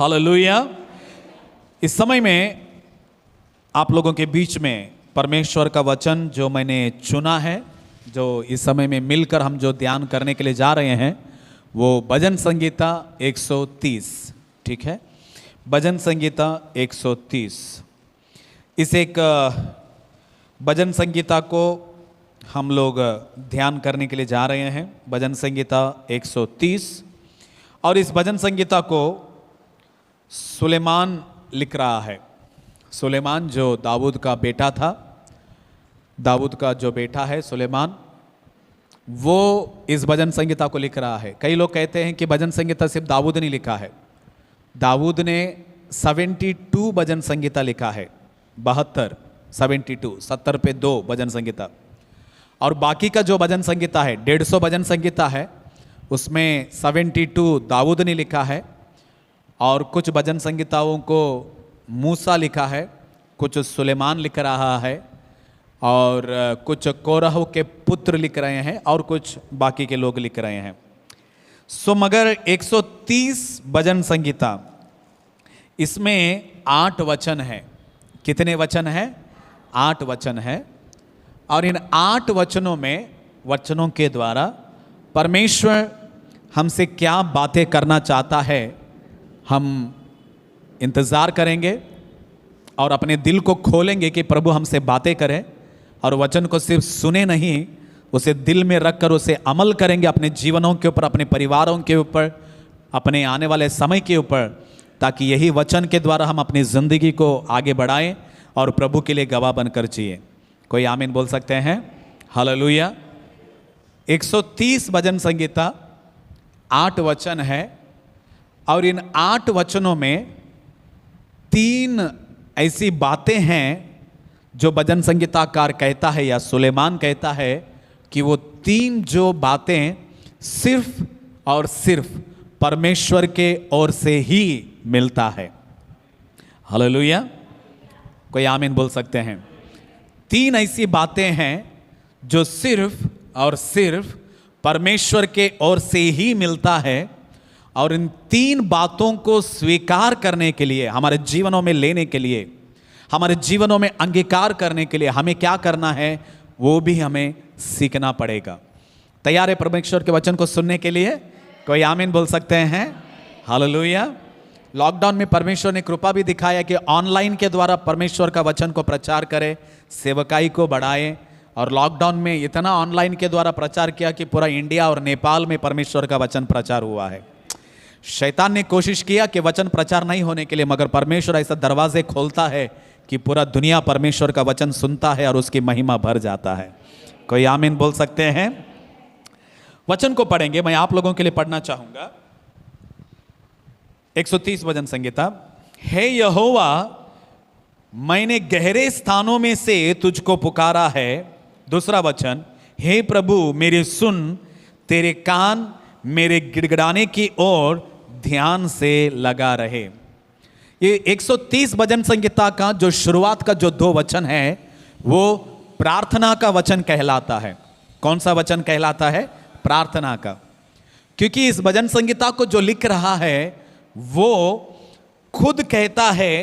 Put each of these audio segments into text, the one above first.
Hallelujah. इस समय में आप लोगों के बीच में परमेश्वर का वचन जो मैंने चुना है, जो इस समय में मिलकर हम जो ध्यान करने के लिए जा रहे हैं, वो भजन संगीता 130। ठीक है, भजन संगीता 130। इस एक भजन संगीता को हम लोग ध्यान करने के लिए जा रहे हैं, भजन संगीता 130। और इस भजन संगीता को सुलेमान लिख रहा है। सुलेमान जो दाऊद का बेटा था, दाऊद का जो बेटा है सुलेमान, वो इस भजन संगीता को लिख रहा है। कई लोग कहते हैं कि भजन संगीता सिर्फ दाऊद ने लिखा है। दाऊद ने 72 भजन संगीता लिखा है, 72 70 पे 2 भजन संगीता। और बाकी का जो भजन संगीता है 150 भजन संगीता है, उसमें 72 दाऊद ने लिखा है। और कुछ भजन संगीताओं को मूसा लिखा है, कुछ सुलेमान लिख रहा है, और कुछ कोरह के पुत्र लिख रहे हैं, और कुछ बाकी के लोग लिख रहे हैं। सो मगर 130 भजन संगीता, इसमें 8 वचन है। कितने वचन हैं? 8 वचन है। और इन 8 वचनों के द्वारा परमेश्वर हमसे क्या बातें करना चाहता है, हम इंतज़ार करेंगे और अपने दिल को खोलेंगे कि प्रभु हमसे बातें करें। और वचन को सिर्फ सुने नहीं, उसे दिल में रखकर उसे अमल करेंगे अपने जीवनों के ऊपर, अपने परिवारों के ऊपर, अपने आने वाले समय के ऊपर, ताकि यही वचन के द्वारा हम अपनी ज़िंदगी को आगे बढ़ाएं और प्रभु के लिए गवाह बनकर जिए। कोई आमीन बोल सकते हैं? हालेलुया। 130 भजन संगीता, 8 वचन है। और इन 8 वचनों में 3 ऐसी बातें हैं जो भजन संगीताकार कहता है या सुलेमान कहता है कि वो 3 जो बातें सिर्फ और सिर्फ परमेश्वर के ओर से ही मिलता है। हालेलुया। कोई आमीन बोल सकते हैं? 3 ऐसी बातें हैं जो सिर्फ और सिर्फ परमेश्वर के ओर से ही मिलता है। और इन 3 बातों को स्वीकार करने के लिए, हमारे जीवनों में लेने के लिए, हमारे जीवनों में अंगीकार करने के लिए हमें क्या करना है, वो भी हमें सीखना पड़ेगा। तैयार है परमेश्वर के वचन को सुनने के लिए? कोई आमीन बोल सकते हैं? हालेलुया। लॉकडाउन में परमेश्वर ने कृपा भी दिखाया कि ऑनलाइन के द्वारा परमेश्वर का वचन को प्रचार करें, सेवकाई को बढ़ाएं। और लॉकडाउन में इतना ऑनलाइन के द्वारा प्रचार किया कि पूरा इंडिया और नेपाल में परमेश्वर का वचन प्रचार हुआ है। शैतान ने कोशिश किया कि वचन प्रचार नहीं होने के लिए, मगर परमेश्वर ऐसा दरवाजे खोलता है कि पूरा दुनिया परमेश्वर का वचन सुनता है और उसकी महिमा भर जाता है। कोई आमीन बोल सकते हैं? वचन को पढ़ेंगे, मैं आप लोगों के लिए पढ़ना चाहूंगा। 130 भजन संगीता। हे यहोवा, मैंने गहरे स्थानों में से तुझको पुकारा है। दूसरा वचन, हे प्रभु मेरी सुन, तेरे कान मेरे गिड़गिड़ाने की ओर ध्यान से लगा रहे। ये 130 भजन संगीता का जो शुरुआत का जो 2 वचन है, वो प्रार्थना का वचन कहलाता है। कौन सा वचन कहलाता है? प्रार्थना का। क्योंकि इस भजन संगीता को जो लिख रहा है, वो खुद कहता है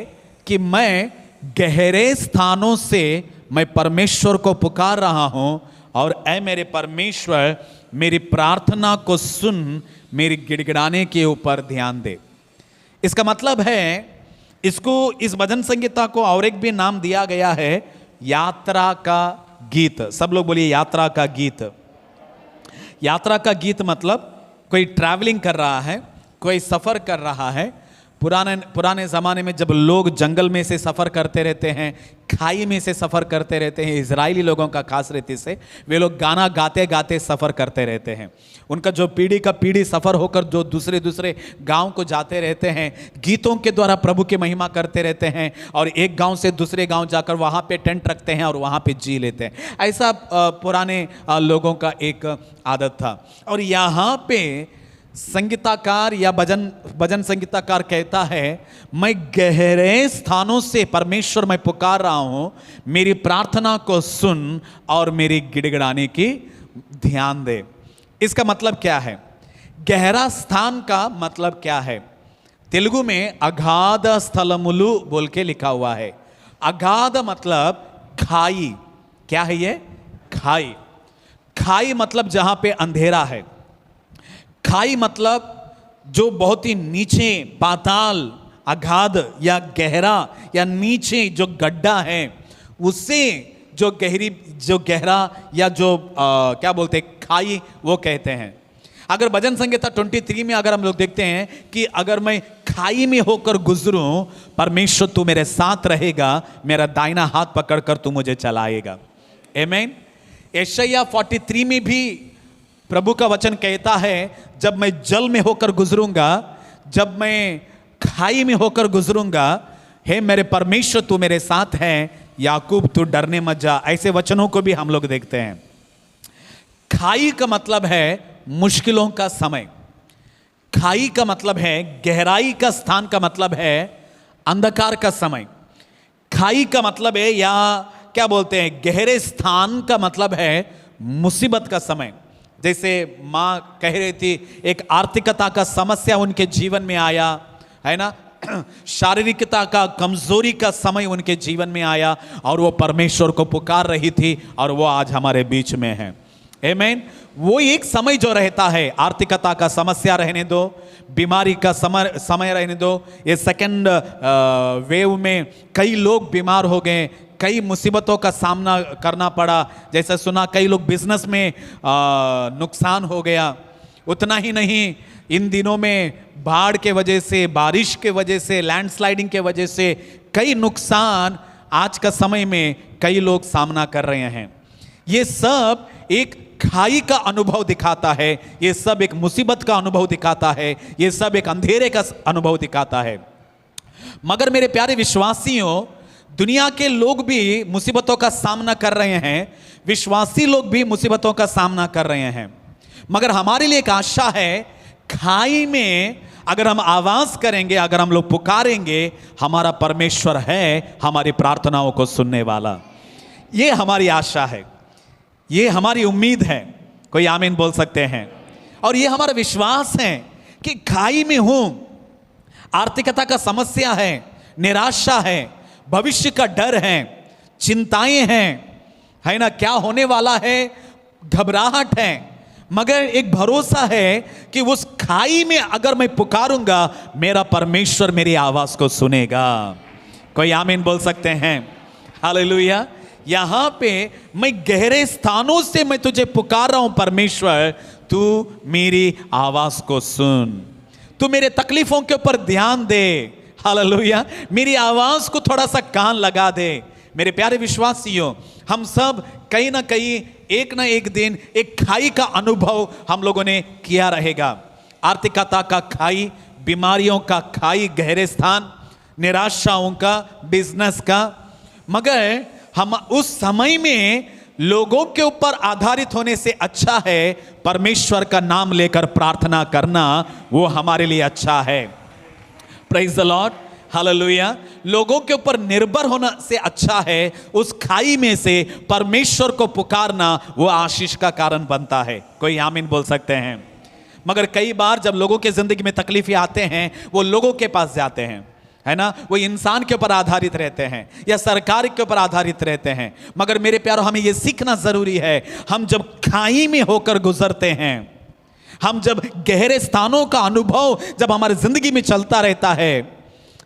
कि मैं गहरे स्थानों से मैं परमेश्वर को पुकार रहा हूं, और ऐ मेरे परमेश्वर मेरी प्रार्थना को सुन, मेरी गिड़गिड़ाने के ऊपर ध्यान दे। इसका मतलब है, इसको, इस भजन संगीता को और एक भी नाम दिया गया है, यात्रा का गीत। सब लोग बोलिए यात्रा का गीत। यात्रा का गीत मतलब कोई ट्रैवलिंग कर रहा है, कोई सफर कर रहा है। पुराने ज़माने में जब लोग जंगल में से सफ़र करते रहते हैं, खाई में से सफ़र करते रहते हैं, इजरायली लोगों का खास रीति से वे लोग गाना गाते गाते सफ़र करते रहते हैं। उनका जो पीढ़ी का पीढ़ी सफ़र होकर जो दूसरे गांव को जाते रहते हैं, गीतों के द्वारा प्रभु की महिमा करते रहते हैं, और एक गांव से दूसरे गांव जाकर वहाँ पे टेंट रखते हैं और वहाँ पे जी लेते हैं। ऐसा पुराने लोगों का एक आदत था। और यहाँ पे संगीताकार या भजन संगीताकार कहता है, मैं गहरे स्थानों से परमेश्वर मैं पुकार रहा हूं, मेरी प्रार्थना को सुन और मेरी गिड़गिड़ाने की ध्यान दे। इसका मतलब क्या है? गहरा स्थान का मतलब क्या है? तेलुगु में अगाध स्थलमुलु बोल के लिखा हुआ है। अगाध मतलब खाई। क्या है ये? खाई। खाई मतलब जहां पे अंधेरा है। खाई मतलब जो बहुत ही नीचे, पाताल, अगाध या गहरा या नीचे जो गड्ढा है, उससे जो गहरा या जो क्या बोलते हैं, खाई, वो कहते हैं। अगर भजन संहिता 23 में अगर हम लोग देखते हैं कि अगर मैं खाई में होकर गुजरूं, परमेश्वर तू मेरे साथ रहेगा, मेरा दाहिना हाथ पकड़कर तू मुझे चलाएगा। आमीन। यशायाह 43 में भी प्रभु का वचन कहता है, जब मैं जल में होकर गुजरूंगा, जब मैं खाई में होकर गुजरूंगा, हे मेरे परमेश्वर तू मेरे साथ है, याकूब तू डरने मत जा। ऐसे वचनों को भी हम लोग देखते हैं। खाई का मतलब है मुश्किलों का समय। खाई का मतलब है गहराई का स्थान, का मतलब है अंधकार का समय। खाई का मतलब है, या क्या बोलते हैं, गहरे स्थान का मतलब है मुसीबत का समय। जैसे माँ कह रही थी, एक आर्थिकता का समस्या उनके जीवन में आया है ना, शारीरिकता का कमजोरी का समय उनके जीवन में आया, और वो परमेश्वर को पुकार रही थी, और वो आज हमारे बीच में है। आमीन। वो एक समय जो रहता है, आर्थिकता का समस्या रहने दो, बीमारी का समय रहने दो। ये सेकंड वेव में कई लोग बीमार हो गए, कई मुसीबतों का सामना करना पड़ा। जैसे सुना, कई लोग बिजनेस में नुकसान हो गया। उतना ही नहीं, इन दिनों में बाढ़ के वजह से, बारिश के वजह से, लैंडस्लाइडिंग के वजह से कई नुकसान आज का समय में कई लोग सामना कर रहे हैं। ये सब एक खाई का अनुभव दिखाता है, ये सब एक मुसीबत का अनुभव दिखाता है, ये सब एक अंधेरे का अनुभव दिखाता है। मगर मेरे प्यारे विश्वासियों, दुनिया के लोग भी मुसीबतों का सामना कर रहे हैं, विश्वासी लोग भी मुसीबतों का सामना कर रहे हैं। मगर हमारे लिए एक आशा है, खाई में अगर हम आवाज करेंगे, अगर हम लोग पुकारेंगे, हमारा परमेश्वर है हमारी प्रार्थनाओं को सुनने वाला। ये हमारी आशा है, ये हमारी उम्मीद है। कोई आमीन बोल सकते हैं? और ये हमारा विश्वास है कि खाई में हूं, आर्थिकता का समस्या है, निराशा है, भविष्य का डर है, चिंताएं हैं, है ना, क्या होने वाला है, घबराहट है, मगर एक भरोसा है कि उस खाई में अगर मैं पुकारूंगा, मेरा परमेश्वर मेरी आवाज को सुनेगा। कोई आमीन बोल सकते हैं? हालेलुया। यहां पे मैं गहरे स्थानों से मैं तुझे पुकार रहा हूं, परमेश्वर तू मेरी आवाज को सुन, तू मेरे तकलीफों के ऊपर ध्यान दे। हालेलुया। मेरी आवाज को थोड़ा सा कान लगा दे। मेरे प्यारे विश्वासियों, हम सब कहीं ना कहीं एक ना एक दिन एक खाई का अनुभव हम लोगों ने किया रहेगा। आर्थिकता का खाई, बीमारियों का खाई, गहरे स्थान, निराशाओं का, बिजनेस का। मगर हम उस समय में लोगों के ऊपर आधारित होने से अच्छा है परमेश्वर का नाम लेकर प्रार्थना करना, वो हमारे लिए अच्छा है। Praise the Lord. हालेलुया। लोगों के ऊपर निर्भर होना से अच्छा है उस खाई में से परमेश्वर को पुकारना, वो आशीष का कारण बनता है। कोई आमीन बोल सकते हैं? मगर कई बार जब लोगों के जिंदगी में तकलीफें आते हैं, वो लोगों के पास जाते हैं, है ना, वो इंसान के ऊपर आधारित रहते हैं या सरकार के ऊपर आधारित रहते हैं। मगर मेरे प्यारों, हमें यह सीखना जरूरी है, हम जब खाई में होकर गुजरते हैं, हम जब गहरे स्थानों का अनुभव जब हमारी जिंदगी में चलता रहता है,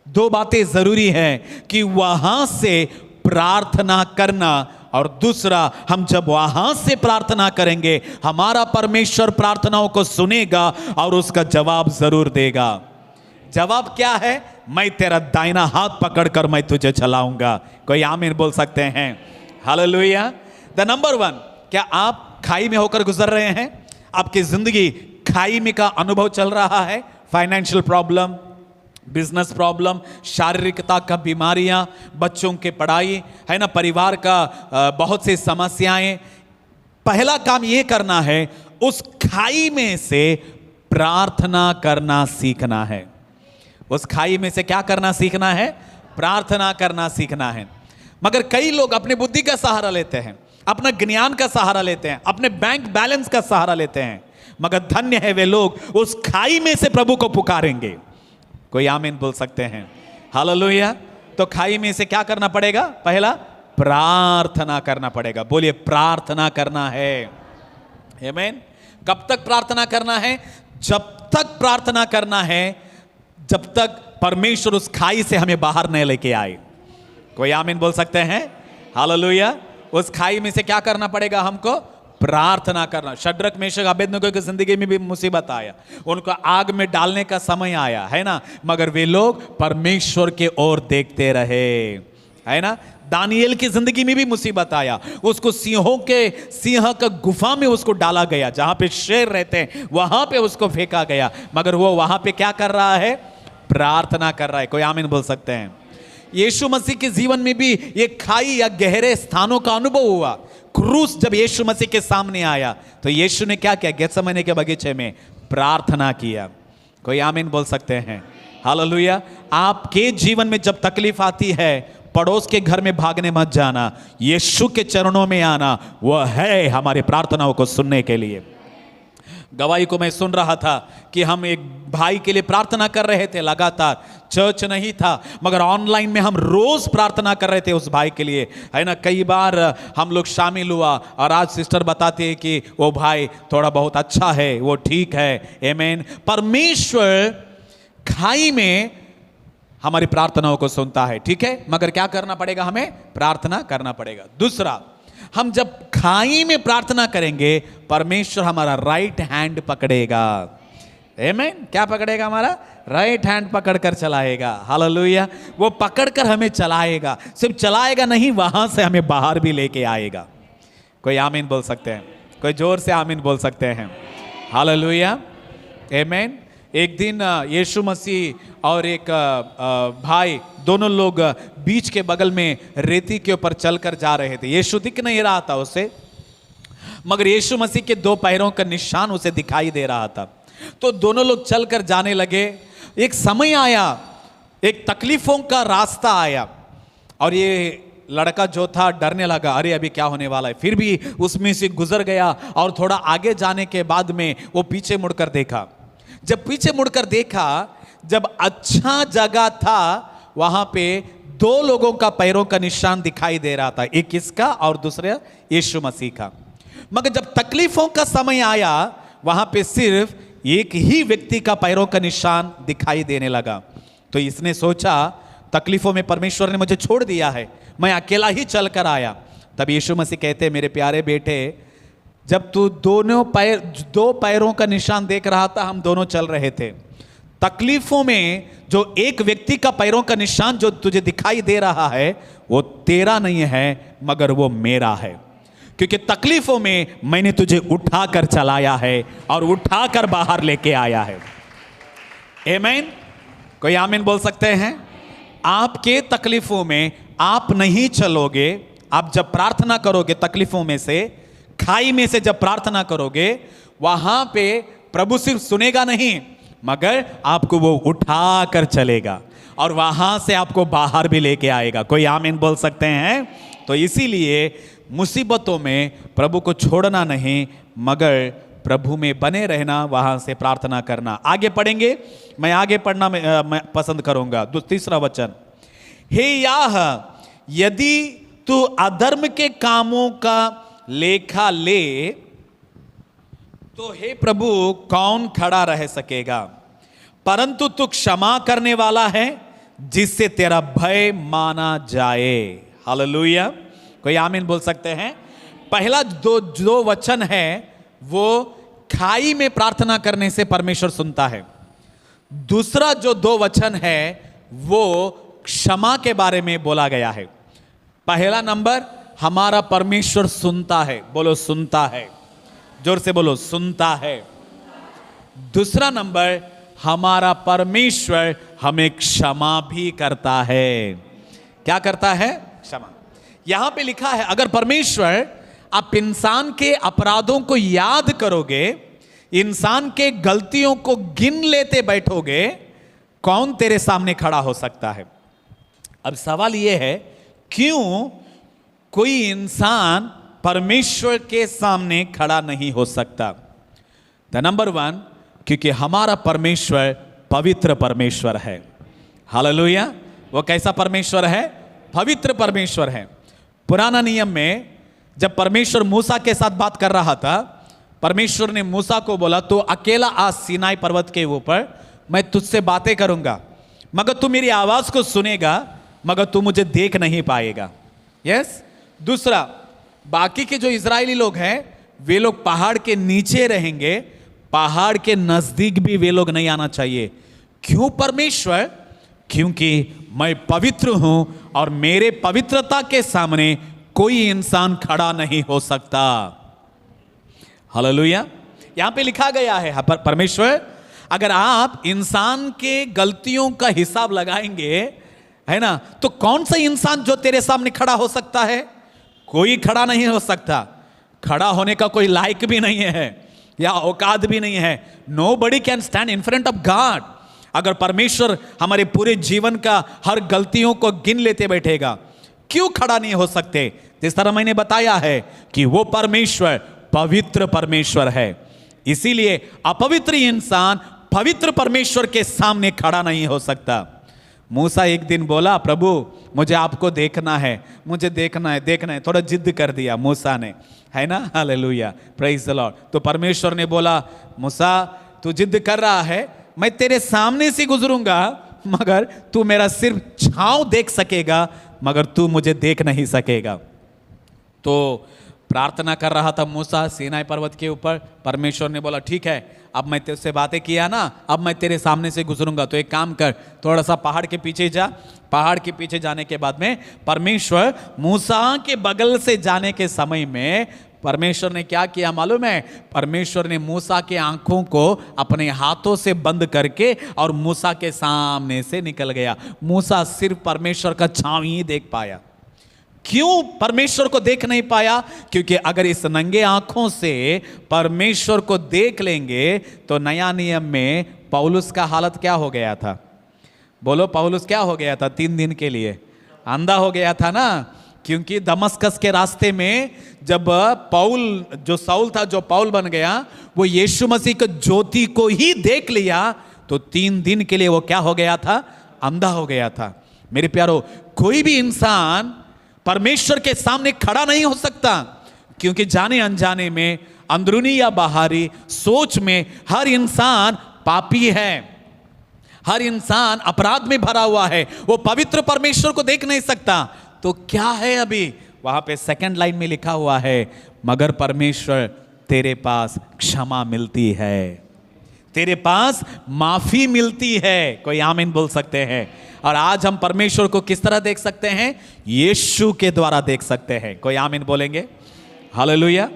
दो बातें जरूरी हैं कि वहां से प्रार्थना करना, और दूसरा, हम जब वहां से प्रार्थना करेंगे, हमारा परमेश्वर प्रार्थनाओं को सुनेगा और उसका जवाब जरूर देगा। जवाब क्या है? मैं तेरा दाहिना हाथ पकड़कर मैं तुझे चलाऊंगा। कोई आमीन बोल सकते हैं? हालेलुया। द नंबर वन, क्या आप खाई में होकर गुजर रहे हैं? आपकी जिंदगी खाई में का अनुभव चल रहा है? फाइनेंशियल प्रॉब्लम, बिजनेस प्रॉब्लम, शारीरिकता का बीमारियां, बच्चों के पढ़ाई, है ना, परिवार का बहुत सी समस्याएं। पहला काम यह करना है, उस खाई में से प्रार्थना करना सीखना है। उस खाई में से क्या करना सीखना है? प्रार्थना करना सीखना है। मगर कई लोग अपने बुद्धि का सहारा लेते हैं, अपना ज्ञान का सहारा लेते हैं, अपने बैंक बैलेंस का सहारा लेते हैं। मगर धन्य है वे लोग उस खाई में से प्रभु को पुकारेंगे। कोई आमीन बोल सकते हैं? हालेलुया। तो खाई में से क्या करना पड़ेगा? पहला प्रार्थना करना पड़ेगा। बोलिए प्रार्थना करना है। आमीन। कब तक प्रार्थना करना है? जब तक प्रार्थना करना है जब तक परमेश्वर उस खाई से हमें बाहर नहीं लेके आए। कोई आमीन बोल सकते हैं? हालेलुया। उस खाई में से क्या करना पड़ेगा हमको? प्रार्थना करना। शद्रक मेशक अबेदनगो की जिंदगी में भी मुसीबत आया, उनको आग में डालने का समय आया, है ना, मगर वे लोग परमेश्वर के ओर देखते रहे, है ना। दानिएल की जिंदगी में भी मुसीबत आया, उसको सिंह का गुफा में उसको डाला गया, जहां पे शेर रहते हैं वहां पे उसको फेंका गया, मगर वो वहां पे क्या कर रहा है? प्रार्थना कर रहा है। कोई आमीन बोल सकते हैं? यीशु मसीह के जीवन में भी ये खाई या गहरे स्थानों का अनुभव हुआ। क्रूस जब यीशु मसीह के सामने आया तो यीशु ने क्या किया? गेत्सेमने के बगीचे में प्रार्थना किया। कोई आमीन बोल सकते हैं? हालेलुया। आपके जीवन में जब तकलीफ आती है, पड़ोस के घर में भागने मत जाना, यीशु के चरणों में आना, वह है हमारी प्रार्थनाओं को सुनने के लिए। गवाही को मैं सुन रहा था कि हम एक भाई के लिए प्रार्थना कर रहे थे, लगातार चर्च नहीं था मगर ऑनलाइन में हम रोज प्रार्थना कर रहे थे उस भाई के लिए, है ना। कई बार हम लोग शामिल हुआ और आज सिस्टर बताती है कि वो भाई थोड़ा बहुत अच्छा है, वो ठीक है। आमीन। परमेश्वर खाई में हमारी प्रार्थनाओं को सुनता है, ठीक है, मगर क्या करना पड़ेगा? हमें प्रार्थना करना पड़ेगा। दूसरा, हम जब खाई में प्रार्थना करेंगे परमेश्वर हमारा राइट हैंड पकड़ेगा। आमीन। क्या पकड़ेगा? हमारा राइट हैंड पकड़कर चलाएगा। हालेलुया। वो पकड़कर हमें चलाएगा, सिर्फ चलाएगा नहीं, वहां से हमें बाहर भी लेके आएगा। कोई आमीन बोल सकते हैं? कोई जोर से आमीन बोल सकते हैं? हालेलुया। आमीन। एक दिन यीशु मसीह और एक भाई दोनों लोग बीच के बगल में रेती के ऊपर चलकर जा रहे थे। यीशु दिख नहीं रहा था उसे, मगर यीशु मसीह के दो पैरों का निशान उसे दिखाई दे रहा था। तो दोनों लोग चलकर जाने लगे। एक समय आया, एक तकलीफों का रास्ता आया और ये लड़का जो था डरने लगा, अरे अभी क्या होने वाला है। फिर भी उसमें से गुजर गया और थोड़ा आगे जाने के बाद में वो पीछे मुड़कर देखा। जब पीछे मुड़कर देखा, जब अच्छा जगह था वहां पे दो लोगों का पैरों का निशान दिखाई दे रहा था, एक इसका और दूसरा यीशु मसीह का। मगर जब तकलीफों का समय आया वहां पे सिर्फ एक ही व्यक्ति का पैरों का निशान दिखाई देने लगा। तो इसने सोचा तकलीफों में परमेश्वर ने मुझे छोड़ दिया है, मैं अकेला ही चलकर आया। तब यीशु मसीह कहते, मेरे प्यारे बेटे, जब तू दो पैरों का निशान देख रहा था, हम दोनों चल रहे थे। तकलीफों में जो एक व्यक्ति का पैरों का निशान जो तुझे दिखाई दे रहा है वो तेरा नहीं है मगर वो मेरा है, क्योंकि तकलीफों में मैंने तुझे उठाकर चलाया है और उठाकर बाहर लेके आया है। आमीन। कोई आमीन बोल सकते हैं? आपके तकलीफों में आप नहीं चलोगे। आप जब प्रार्थना करोगे तकलीफों में से, खाई में से जब प्रार्थना करोगे, वहां पे प्रभु सिर्फ सुनेगा नहीं मगर आपको वो उठा कर चलेगा और वहां से आपको बाहर भी लेके आएगा। कोई आमीन बोल सकते हैं? तो इसीलिए मुसीबतों में प्रभु को छोड़ना नहीं मगर प्रभु में बने रहना, वहां से प्रार्थना करना। आगे पढ़ेंगे, मैं आगे पढ़ना मैं पसंद करूंगा। तीसरा वचन, हे याह, यदि तू अधर्म के कामों का लेखा ले तो हे प्रभु कौन खड़ा रह सकेगा? परंतु तू क्षमा करने वाला है जिससे तेरा भय माना जाए। हालेलुया। कोई आमीन बोल सकते हैं? पहला जो वचन है वो खाई में प्रार्थना करने से परमेश्वर सुनता है। दूसरा जो दो वचन है वो क्षमा के बारे में बोला गया है। पहला नंबर, हमारा परमेश्वर सुनता है। बोलो सुनता है, जोर से बोलो सुनता है। दूसरा नंबर, हमारा परमेश्वर हमें क्षमा भी करता है। क्या करता है? क्षमा। यहां पे लिखा है अगर परमेश्वर आप इंसान के अपराधों को याद करोगे, इंसान के गलतियों को गिन लेते बैठोगे, कौन तेरे सामने खड़ा हो सकता है? अब सवाल यह है, क्यों कोई इंसान परमेश्वर के सामने खड़ा नहीं हो सकता? द नंबर वन, क्योंकि हमारा परमेश्वर पवित्र परमेश्वर है। हालेलुया। वो कैसा परमेश्वर है? पवित्र परमेश्वर है। पुराना नियम में जब परमेश्वर मूसा के साथ बात कर रहा था, परमेश्वर ने मूसा को बोला, तो अकेला आज सीनाई पर्वत के ऊपर मैं तुझसे बातें करूंगा, मगर तू मेरी आवाज को सुनेगा, मगर तू मुझे देख नहीं पाएगा। यस। दूसरा, बाकी के जो इजरायली लोग हैं वे लोग पहाड़ के नीचे रहेंगे, पहाड़ के नजदीक भी वे लोग नहीं आना चाहिए। क्यों परमेश्वर? क्योंकि मैं पवित्र हूं और मेरे पवित्रता के सामने कोई इंसान खड़ा नहीं हो सकता। हालेलुया। यहां पे लिखा गया है परमेश्वर, अगर आप इंसान के गलतियों का हिसाब लगाएंगे, है ना, तो कौन सा इंसान जो तेरे सामने खड़ा हो सकता है? कोई खड़ा नहीं हो सकता। खड़ा होने का कोई लायक भी नहीं है या औकात भी नहीं है। Nobody can stand in front of God. अगर परमेश्वर हमारे पूरे जीवन का हर गलतियों को गिन लेते बैठेगा, क्यों खड़ा नहीं हो सकते? जिस तरह मैंने बताया है कि वो परमेश्वर पवित्र परमेश्वर है, इसीलिए अपवित्र इंसान पवित्र परमेश्वर के सामने खड़ा नहीं हो सकता। मूसा एक दिन बोला, प्रभु मुझे आपको देखना है, मुझे देखना है, देखना है। थोड़ा जिद कर दिया मूसा ने, है ना। Hallelujah, praise the Lord. तो परमेश्वर ने बोला, मूसा तू जिद कर रहा है, मैं तेरे सामने से गुजरूंगा, मगर तू मेरा सिर्फ छांव देख सकेगा, मगर तू मुझे देख नहीं सकेगा। तो प्रार्थना कर रहा था मूसा सीनाई पर्वत के ऊपर। परमेश्वर ने बोला, ठीक है, अब मैं तुझसे बातें किया ना, अब मैं तेरे सामने से गुजरूंगा, तो एक काम कर, थोड़ा सा पहाड़ के पीछे जा। पहाड़ के पीछे जाने के बाद में परमेश्वर मूसा के बगल से जाने के समय में परमेश्वर ने क्या किया मालूम है? परमेश्वर ने मूसा के आंखों को अपने हाथों से बंद करके और मूसा के सामने से निकल गया। मूसा सिर्फ परमेश्वर का छांव ही देख पाया। क्यों परमेश्वर को देख नहीं पाया? क्योंकि अगर इस नंगे आंखों से परमेश्वर को देख लेंगे तो नया नियम में पौलुस का हालत क्या हो गया था? बोलो, पौलुस क्या हो गया था? 3 दिन के लिए अंधा हो गया था ना। क्योंकि दमस्कस के रास्ते में जब पौल, जो साउल था, जो पौल बन गया, वो यीशु मसीह की ज्योति को ही देख लिया, तो 3 दिन के लिए वो क्या हो गया था? अंधा हो गया था। मेरे प्यारो, कोई भी इंसान परमेश्वर के सामने खड़ा नहीं हो सकता, क्योंकि जाने अनजाने में, अंदरूनी या बाहरी सोच में हर इंसान पापी है, हर इंसान अपराध में भरा हुआ है। वो पवित्र परमेश्वर को देख नहीं सकता। तो क्या है अभी वहां पे सेकंड लाइन में लिखा हुआ है, मगर परमेश्वर तेरे पास क्षमा मिलती है, तेरे पास माफी मिलती है। कोई आमीन बोल सकते हैं? और आज हम परमेश्वर को किस तरह देख सकते हैं? यीशु के द्वारा देख सकते हैं। कोई आमीन बोलेंगे? हालेलुया।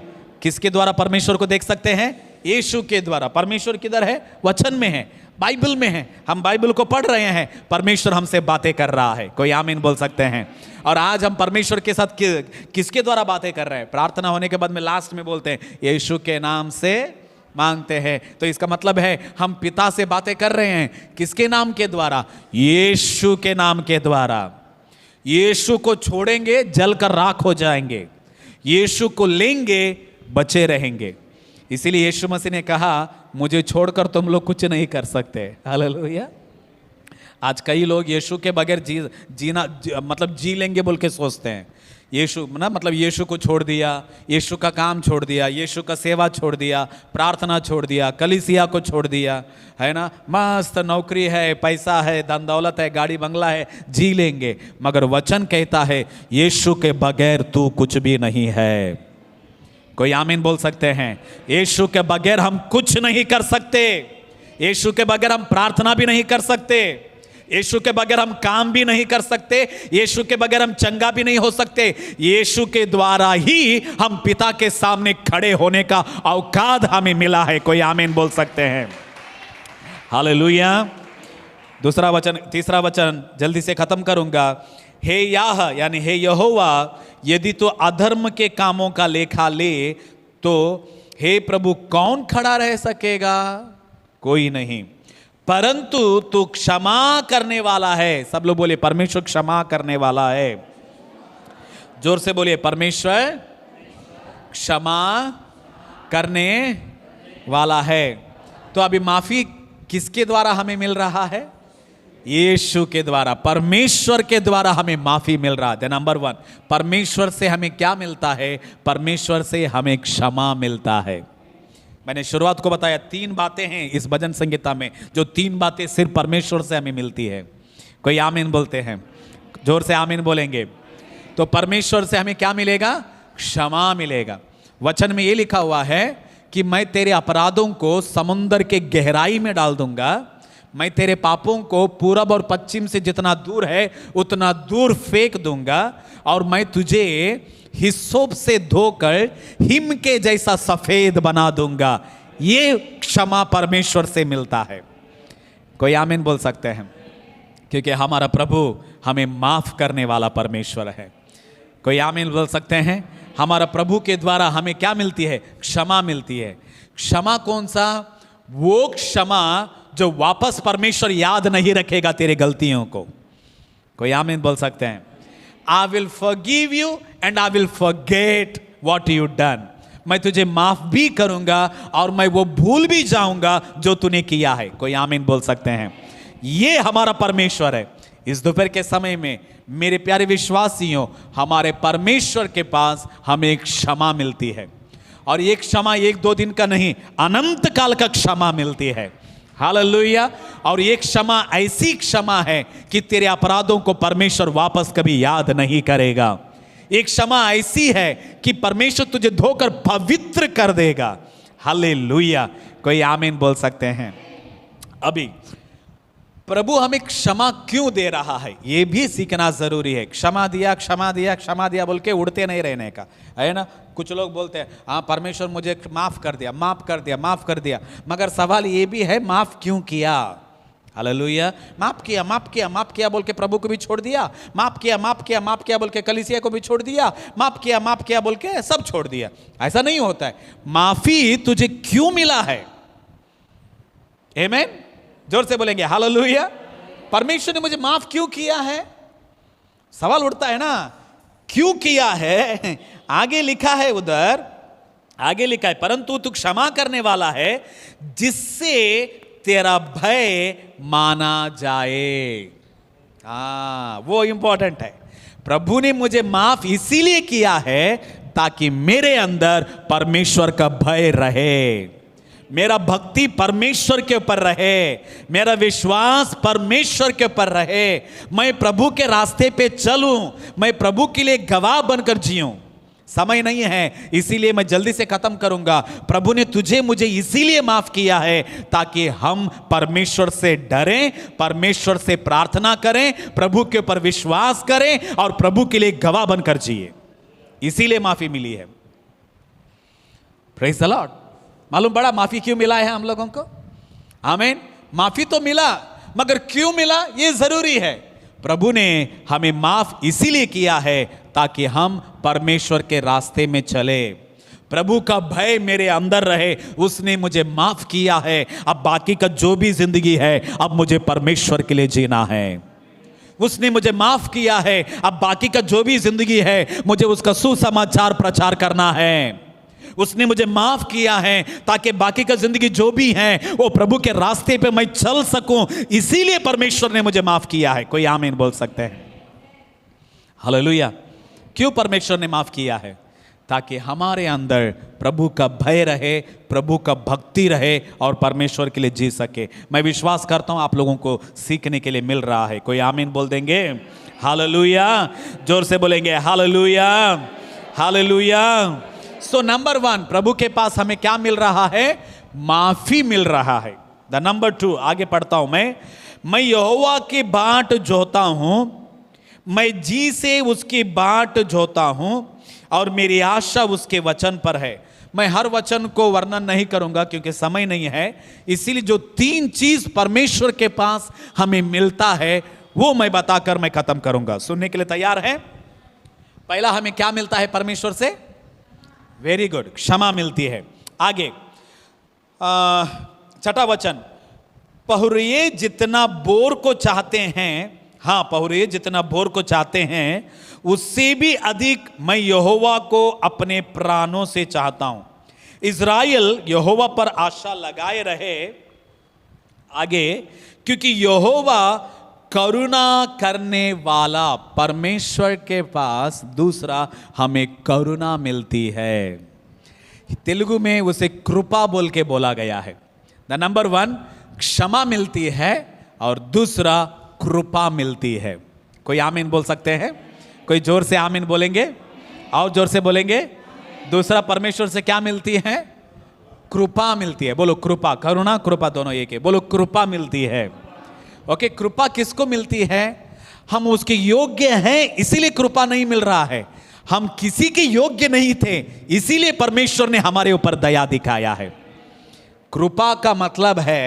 किसके द्वारा परमेश्वर को देख सकते हैं? यीशु के द्वारा। परमेश्वर किधर है? वचन में है, बाइबल में है। हम बाइबल को पढ़ रहे हैं, परमेश्वर हमसे बातें कर रहा है। कोई आमीन बोल सकते हैं? और आज हम परमेश्वर के साथ किसके द्वारा बातें कर रहे हैं? प्रार्थना होने के बाद में लास्ट में बोलते हैं, यीशु के नाम से मांगते हैं। तो इसका मतलब है हम पिता से बातें कर रहे हैं। किसके नाम के द्वारा? यीशु के नाम के द्वारा। यीशु को छोड़ेंगे जलकर राख हो जाएंगे, यीशु को लेंगे बचे रहेंगे। इसीलिए यीशु मसीह ने कहा, मुझे छोड़कर तुम लोग कुछ नहीं कर सकते। हालेलुया। आज कई लोग यीशु के बगैर मतलब जी लेंगे बोल के सोचते हैं। यीशु ना, मतलब यीशु को छोड़ दिया, यीशु का काम छोड़ दिया, यीशु का सेवा छोड़ दिया, प्रार्थना छोड़ दिया, कलीसिया को छोड़ दिया, है ना, मस्त नौकरी है, पैसा है, धन दौलत है, गाड़ी बंगला है, जी लेंगे। मगर वचन कहता है, यीशु के बगैर तू कुछ भी नहीं है। कोई आमीन बोल सकते हैं? यीशु के बगैर हम कुछ नहीं कर सकते। यीशु के बगैर हम प्रार्थना भी नहीं कर सकते, यीशु के बगैर हम काम भी नहीं कर सकते, यीशु के बगैर हम चंगा भी नहीं हो सकते। यीशु के द्वारा ही हम पिता के सामने खड़े होने का औकात हमें मिला है। कोई आमीन बोल सकते हैं? हालेलुया। दूसरा वचन, तीसरा वचन जल्दी से खत्म करूंगा। हे याह, यानी हे यहोवा, यदि तो अधर्म के कामों का लेखा ले, तो हे प्रभु कौन खड़ा रह सकेगा? कोई नहीं। परंतु तू क्षमा करने वाला है। सब लोग बोलिए, परमेश्वर क्षमा करने वाला है। जोर से बोलिए, परमेश्वर क्षमा करने वाला है। तो अभी माफी किसके द्वारा हमें मिल रहा है? यीशु के द्वारा, परमेश्वर के द्वारा हमें माफी मिल रहा है। नंबर 1, परमेश्वर से हमें क्या मिलता है? परमेश्वर से हमें क्षमा मिलता है। मैंने शुरुआत को बताया 3 बातें हैं इस भजन संहिता में, जो 3 बातें सिर्फ परमेश्वर से हमें मिलती है। कोई आमीन बोलते हैं? जोर से आमीन बोलेंगे। तो परमेश्वर से हमें क्या मिलेगा? क्षमा मिलेगा। वचन में ये लिखा हुआ है कि मैं तेरे अपराधों को समुद्र के गहराई में डाल दूंगा, मैं तेरे पापों को पूरब और पश्चिम से जितना दूर है उतना दूर फेंक दूंगा, और मैं तुझे हिस्सोप से धोकर हिम के जैसा सफेद बना दूंगा। ये क्षमा परमेश्वर से मिलता है। कोई आमीन बोल सकते हैं? क्योंकि हमारा प्रभु हमें माफ करने वाला परमेश्वर है। कोई आमीन बोल सकते हैं? हमारा प्रभु के द्वारा हमें क्या मिलती है? क्षमा मिलती है। क्षमा कौन सा? वो क्षमा जो वापस परमेश्वर याद नहीं रखेगा तेरे गलतियों को। कोई आमीन बोल सकते हैं? I will forgive you and I will forget what you done. मैं तुझे माफ भी करूंगा और मैं वो भूल भी जाऊंगा जो तूने किया है। कोई आमीन बोल सकते हैं? ये हमारा परमेश्वर है। इस दोपहर के समय में मेरे प्यारे विश्वासियों, हमारे परमेश्वर के पास हमें क्षमा मिलती है, और ये क्षमा 1-2 दिन का नहीं, अनंत काल का क्षमा मिलती है। हालेलुया। और ये क्षमा ऐसी क्षमा है कि तेरे अपराधों को परमेश्वर वापस कभी याद नहीं करेगा। एक क्षमा ऐसी है कि परमेश्वर तुझे धोकर पवित्र कर देगा। हालेलुया। कोई आमीन बोल सकते हैं? अभी प्रभु हमें क्षमा क्यों दे रहा है, यह भी सीखना जरूरी है। क्षमा दिया, क्षमा दिया, क्षमा दिया बोल के उड़ते नहीं रहने का, है ना। कुछ लोग बोलते हैं हाँ परमेश्वर मुझे माफ कर दिया, माफ कर दिया, माफ कर दिया, मगर सवाल ये भी है माफ क्यों किया? हालेलुया। माफ किया, माफ किया, माफ किया बोल के प्रभु को भी छोड़ दिया, माफ किया, माफ किया, माफ किया बोल के कलीसिया को भी छोड़ दिया, माफ किया, माफ किया बोल के सब छोड़ दिया। ऐसा नहीं होता है। माफी तुझे क्यों मिला है? आमीन। जोर से बोलेंगे हालेलुया। परमेश्वर ने मुझे माफ क्यों किया है? सवाल उठता है ना, क्यों किया है? आगे लिखा है, उधर आगे लिखा है, परंतु तू क्षमा करने वाला है जिससे तेरा भय माना जाए। वो इंपॉर्टेंट है। प्रभु ने मुझे माफ इसीलिए किया है ताकि मेरे अंदर परमेश्वर का भय रहे, मेरा भक्ति परमेश्वर के ऊपर रहे, मेरा विश्वास परमेश्वर के ऊपर रहे, मैं प्रभु के रास्ते पे चलूं, मैं प्रभु के लिए गवाह बनकर जीऊं। समय नहीं है इसीलिए मैं जल्दी से खत्म करूंगा। प्रभु ने तुझे मुझे इसीलिए माफ किया है ताकि हम परमेश्वर से डरें, परमेश्वर से प्रार्थना करें, प्रभु के ऊपर विश्वास करें और प्रभु के लिए गवाह बनकर जिए। इसीलिए माफी मिली है। Praise the Lord. मालूम बड़ा माफी क्यों मिला है हम लोगों को? आमीन। माफी तो मिला, मगर क्यों मिला ये जरूरी है। प्रभु ने हमें माफ इसीलिए किया है ताकि हम परमेश्वर के रास्ते में चले, प्रभु का भय मेरे अंदर रहे। उसने मुझे माफ किया है, अब बाकी का जो भी जिंदगी है अब मुझे परमेश्वर के लिए जीना है। उसने मुझे माफ किया है, अब बाकी का जो भी जिंदगी है मुझे उसका सुसमाचार प्रचार करना है। उसने मुझे माफ किया है ताकि बाकी का जिंदगी जो भी है वो प्रभु के रास्ते पे मैं चल सकूं, इसीलिए परमेश्वर ने मुझे माफ किया है। कोई आमीन बोल सकते हैं? हालेलुया। क्यों परमेश्वर ने माफ किया है? ताकि हमारे अंदर प्रभु का भय रहे, प्रभु का भक्ति रहे और परमेश्वर के लिए जी सके। मैं विश्वास करता हूं आप लोगों को सीखने के लिए मिल रहा है। कोई आमीन बोल देंगे? हालेलुया। जोर से बोलेंगे हालेलुया, हालेलुया। सो नंबर 1, प्रभु के पास हमें क्या मिल रहा है? माफी मिल रहा है। द नंबर 2, आगे पढ़ता हूं मैं यहोवा की बाट जोता हूं, मैं जी से उसकी बाट जोता हूं और मेरी आशा उसके वचन पर है। मैं हर वचन को वर्णन नहीं करूंगा क्योंकि समय नहीं है, इसीलिए जो 3 चीज परमेश्वर के पास हमें मिलता है वो मैं बताकर मैं खत्म करूंगा। सुनने के लिए तैयार है? पहला हमें क्या मिलता है परमेश्वर से? वेरी गुड, क्षमा मिलती है। आगे 6ठा वचन, पहुरिये जितना बोर को चाहते हैं, हाँ पहुरिये जितना बोर को चाहते हैं उससे भी अधिक मैं यहोवा को अपने प्राणों से चाहता हूं। इज़राइल यहोवा पर आशा लगाए रहे, आगे, क्योंकि यहोवा करुणा करने वाला, परमेश्वर के पास दूसरा हमें करुणा मिलती है। तेलुगु में उसे कृपा बोल के बोला गया है। द नंबर 1 क्षमा मिलती है और दूसरा कृपा मिलती है। कोई आमीन बोल सकते हैं? कोई जोर से आमीन बोलेंगे? और जोर से बोलेंगे। दूसरा परमेश्वर से क्या मिलती है? कृपा मिलती है। बोलो कृपा, करुणा कृपा दोनों एक है। बोलो कृपा मिलती है। ओके, कृपा किसको मिलती है? हम उसके योग्य हैं इसीलिए कृपा नहीं मिल रहा है। हम किसी के योग्य नहीं थे इसीलिए परमेश्वर ने हमारे ऊपर दया दिखाया है। कृपा का मतलब है,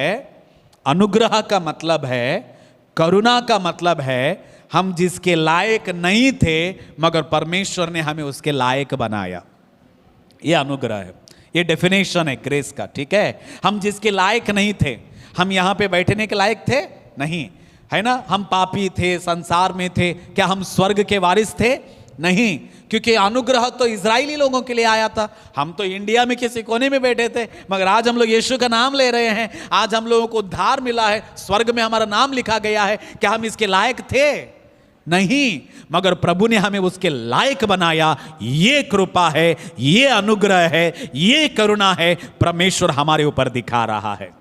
अनुग्रह का मतलब है, करुणा का मतलब है हम जिसके लायक नहीं थे मगर परमेश्वर ने हमें उसके लायक बनाया। यह अनुग्रह है, ये डेफिनेशन है ग्रेस का। ठीक है, हम जिसके लायक नहीं थे, हम यहां पे बैठने के लायक थे नहीं, है ना? हम पापी थे, संसार में थे, क्या हम स्वर्ग के वारिस थे? नहीं, क्योंकि अनुग्रह तो इजरायली लोगों के लिए आया था। हम तो इंडिया में किसी कोने में बैठे थे, मगर आज हम लोग यीशु का नाम ले रहे हैं, आज हम लोगों को उद्धार मिला है, स्वर्ग में हमारा नाम लिखा गया है। क्या हम इसके लायक थे? नहीं, मगर प्रभु ने हमें उसके लायक बनाया। ये कृपा है, ये अनुग्रह है, ये करुणा है, परमेश्वर हमारे ऊपर दिखा रहा है।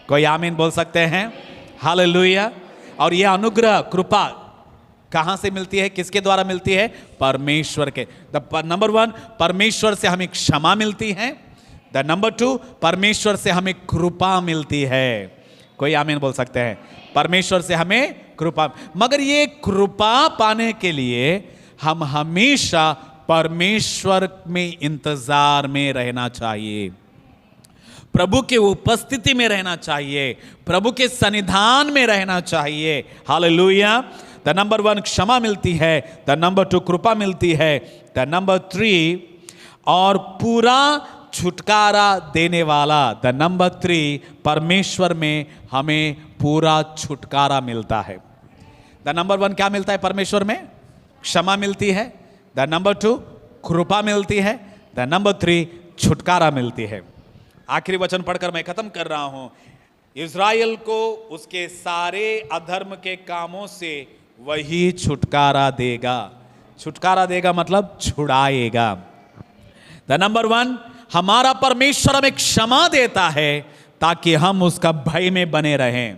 कोई आमीन बोल सकते हैं? हालेलुया। और ये अनुग्रह कृपा कहां से मिलती है? किसके द्वारा मिलती है? परमेश्वर के। नंबर 1 परमेश्वर से हमें क्षमा मिलती है। द नंबर 2 परमेश्वर से हमें कृपा मिलती है। कोई आमीन बोल सकते हैं? परमेश्वर से हमें कृपा, मगर ये कृपा पाने के लिए हम हमेशा परमेश्वर में इंतजार में रहना चाहिए, प्रभु के उपस्थिति में रहना चाहिए, प्रभु के सन्निधान में रहना चाहिए। हालेलुया। द नंबर 1 क्षमा मिलती है, द नंबर 2 कृपा मिलती है, द नंबर 3 और पूरा छुटकारा देने वाला, द नंबर 3 परमेश्वर में हमें पूरा छुटकारा मिलता है। द नंबर 1 क्या मिलता है परमेश्वर में? क्षमा मिलती है, द नंबर 2 कृपा मिलती है, द नंबर 3 छुटकारा मिलती है। आखिरी वचन पढ़कर मैं खत्म कर रहा हूं। इज़राइल को उसके सारे अधर्म के कामों से वही छुटकारा देगा। छुटकारा देगा मतलब छुड़ाएगा। द नंबर 1 हमारा परमेश्वर हमें क्षमा देता है ताकि हम उसका भय में बने रहें।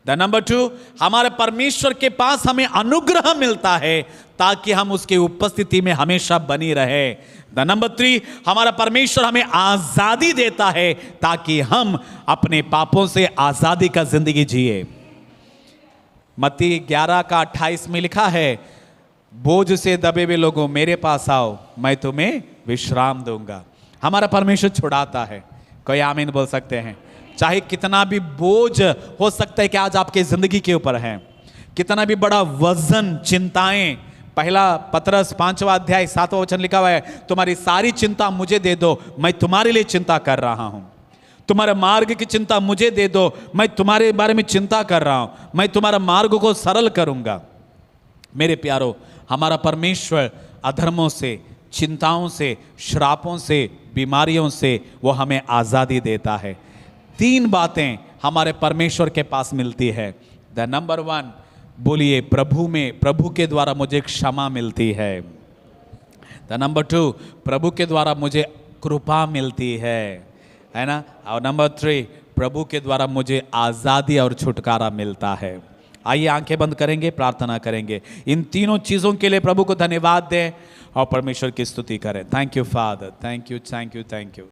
द नंबर 2 हमारे परमेश्वर के पास हमें अनुग्रह मिलता है ताकि हम उसके उपस्थिति में हमेशा बनी रहे। द नंबर 3 हमारा परमेश्वर हमें आजादी देता है ताकि हम अपने पापों से आजादी का जिंदगी जिए। मत्ती 11:28 में लिखा है, बोझ से दबे हुए लोगों मेरे पास आओ, मैं तुम्हें विश्राम दूंगा। हमारा परमेश्वर छुड़ाता है। कोई आमीन बोल सकते हैं? चाहे कितना भी बोझ हो सकता है कि आज आपके जिंदगी के ऊपर है, कितना भी बड़ा वजन, चिंताएं। पहला पतरस 5वां अध्याय 7वां वचन लिखा हुआ है, तुम्हारी सारी चिंता मुझे दे दो, मैं तुम्हारे लिए चिंता कर रहा हूं। तुम्हारे मार्ग की चिंता मुझे दे दो, मैं तुम्हारे बारे में चिंता कर रहा हूं, मैं तुम्हारा मार्ग को सरल करूंगा। मेरे प्यारो, हमारा परमेश्वर अधर्मों से, चिंताओं से, श्रापों से, बीमारियों से वो हमें आज़ादी देता है। 3 बातें हमारे परमेश्वर के पास मिलती है। द नंबर 1 बोलिए, प्रभु में, प्रभु के द्वारा मुझे क्षमा मिलती है। द नंबर 2 प्रभु के द्वारा मुझे कृपा मिलती है ना? और नंबर 3 प्रभु के द्वारा मुझे आज़ादी और छुटकारा मिलता है। आइए आंखें बंद करेंगे, प्रार्थना करेंगे। इन तीनों चीज़ों के लिए प्रभु को धन्यवाद दें और परमेश्वर की स्तुति करें। Thank you father, thank you, thank you, thank you.